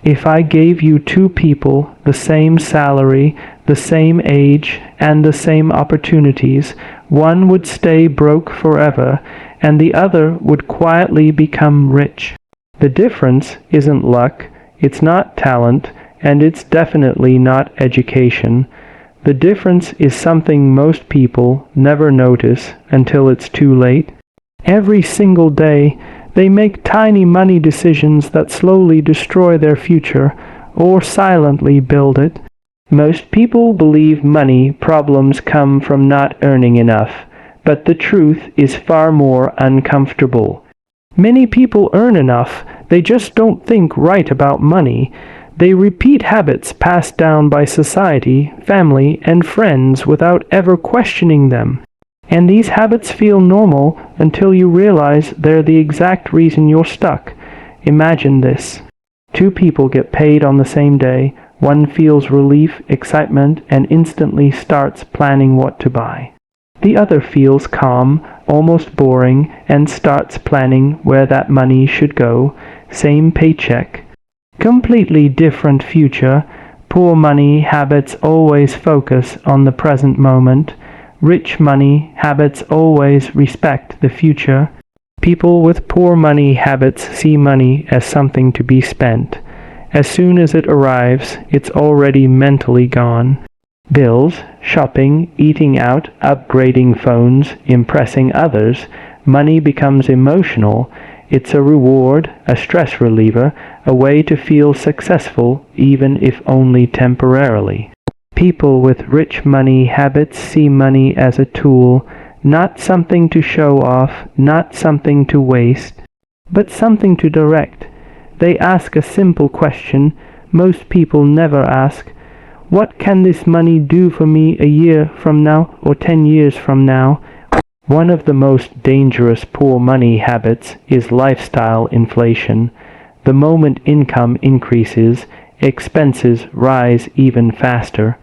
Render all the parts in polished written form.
If I gave you two people the same salary, the same age, and the same opportunities, one would stay broke forever, and the other would quietly become rich. The difference isn't luck, it's not talent, and it's definitely not education. The difference is something most people never notice until it's too late. Every single day, they make tiny money decisions that slowly destroy their future or silently build it. Most people believe money problems come from not earning enough, but the truth is far more uncomfortable. Many people earn enough, they just don't think right about money. They repeat habits passed down by society, family, and friends without ever questioning them. And these habits feel normal until you realize they're the exact reason you're stuck. Imagine this. Two people get paid on the same day. One feels relief, excitement, and instantly starts planning what to buy. The other feels calm, almost boring, and starts planning where that money should go. Same paycheck. Completely different future. Poor money habits always focus on the present moment. Rich money habits always respect the future. People with poor money habits see money as something to be spent. As soon as it arrives, it's already mentally gone. Bills, shopping, eating out, upgrading phones, impressing others, money becomes emotional. It's a reward, a stress reliever, a way to feel successful, even if only temporarily. People with rich money habits see money as a tool, not something to show off, not something to waste, but something to direct. They ask a simple question most people never ask. What can this money do for me a year from now or 10 years from now? One of the most dangerous poor money habits is lifestyle inflation. The moment income increases, expenses rise even faster.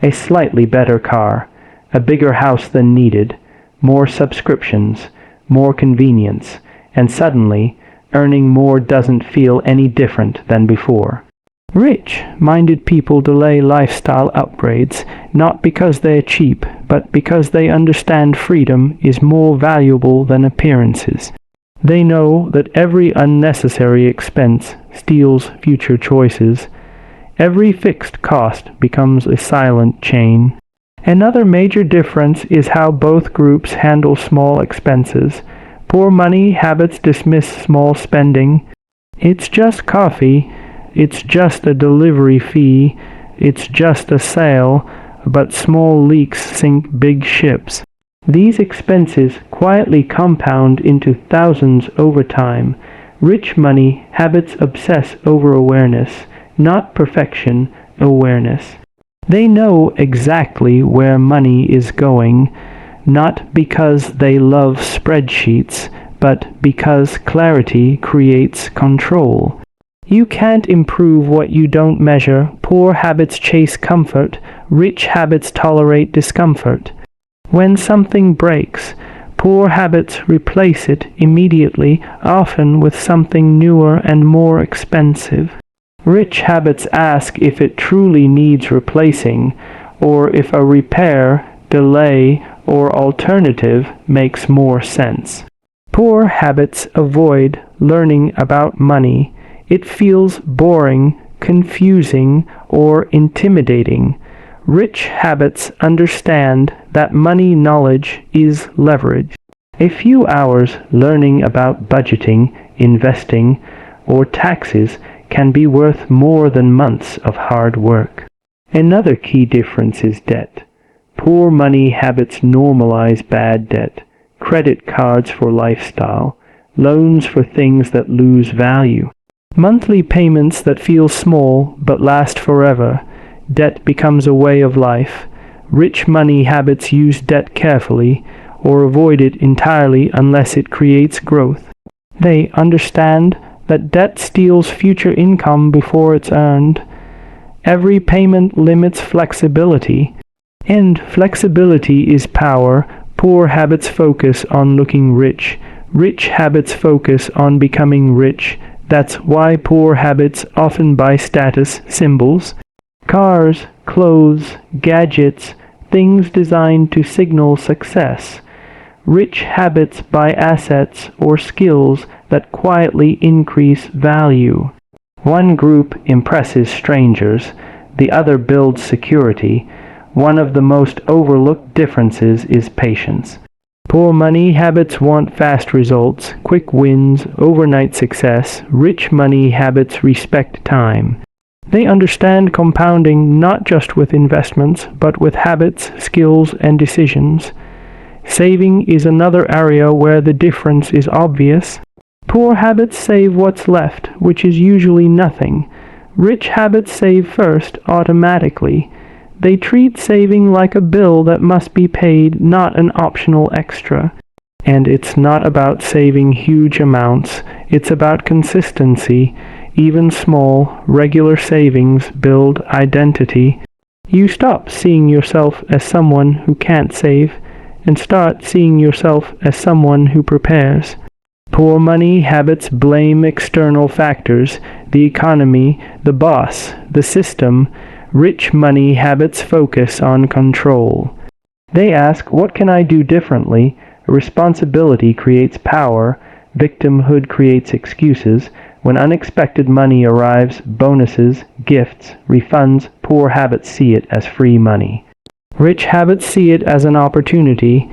A slightly better car, a bigger house than needed, more subscriptions, more convenience, and suddenly, earning more doesn't feel any different than before. Rich-minded people delay lifestyle upgrades, not because they're cheap, but because they understand freedom is more valuable than appearances. They know that every unnecessary expense steals future choices. Every fixed cost becomes a silent chain. Another major difference is how both groups handle small expenses. Poor money habits dismiss small spending. It's just coffee. It's just a delivery fee. It's just a sale. But small leaks sink big ships. These expenses quietly compound into thousands over time. Rich money habits obsess over awareness, not perfection, awareness. They know exactly where money is going, not because they love spreadsheets, but because clarity creates control. You can't improve what you don't measure. Poor habits chase comfort. Rich habits tolerate discomfort. When something breaks, poor habits replace it immediately, often with something newer and more expensive. Rich habits ask if it truly needs replacing, or if a repair, delay, or alternative makes more sense. Poor habits avoid learning about money. It feels boring, confusing, or intimidating. Rich habits understand that money knowledge is leverage. A few hours learning about budgeting, investing, or taxes can be worth more than months of hard work. Another key difference is debt. Poor money habits normalize bad debt, credit cards for lifestyle, loans for things that lose value, monthly payments that feel small but last forever. Debt becomes a way of life. Rich money habits use debt carefully or avoid it entirely unless it creates growth. They understand that debt steals future income before it's earned. Every payment limits flexibility, and flexibility is power. Poor habits focus on looking rich. Rich habits focus on becoming rich. That's why poor habits often buy status symbols. Cars, clothes, gadgets, things designed to signal success. Rich habits buy assets or skills that quietly increase value. One group impresses strangers, the other builds security. One of the most overlooked differences is patience. Poor money habits want fast results, quick wins, overnight success. Rich money habits respect time. They understand compounding not just with investments, but with habits, skills, and decisions. Saving is another area where the difference is obvious. Poor habits save what's left, which is usually nothing. Rich habits save first, automatically. They treat saving like a bill that must be paid, not an optional extra. And it's not about saving huge amounts, it's about consistency. Even small, regular savings build identity. You stop seeing yourself as someone who can't save, and start seeing yourself as someone who prepares. Poor money habits blame external factors, the economy, the boss, the system. Rich money habits focus on control. They ask, what can I do differently? Responsibility creates power. Victimhood creates excuses. When unexpected money arrives, bonuses, gifts, refunds, poor habits see it as free money. Rich habits see it as an opportunity,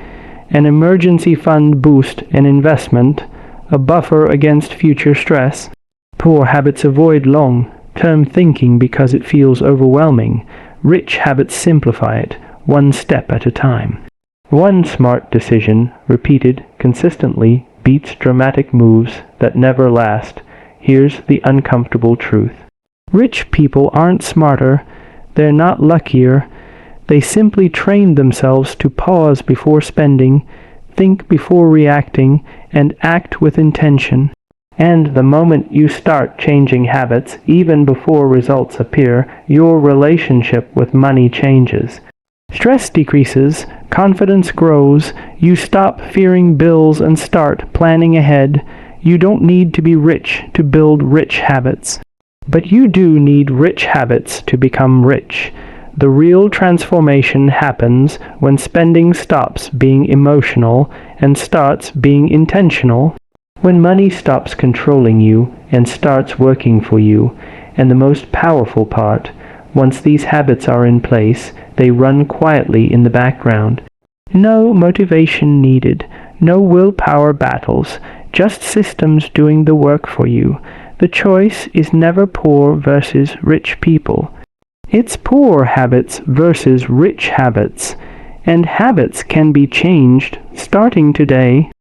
an emergency fund boost, an investment, a buffer against future stress. Poor habits avoid long-term thinking because it feels overwhelming. Rich habits simplify it, one step at a time. One smart decision, repeated consistently, beats dramatic moves that never last. Here's the uncomfortable truth. Rich people aren't smarter, they're not luckier. They simply train themselves to pause before spending, think before reacting, and act with intention. And the moment you start changing habits, even before results appear, your relationship with money changes. Stress decreases, confidence grows, you stop fearing bills and start planning ahead. You don't need to be rich to build rich habits. But you do need rich habits to become rich. The real transformation happens when spending stops being emotional and starts being intentional. When money stops controlling you and starts working for you. And the most powerful part, once these habits are in place, they run quietly in the background. No motivation needed, no willpower battles, just systems doing the work for you. The choice is never poor versus rich people. It's poor habits versus rich habits. And habits can be changed starting today.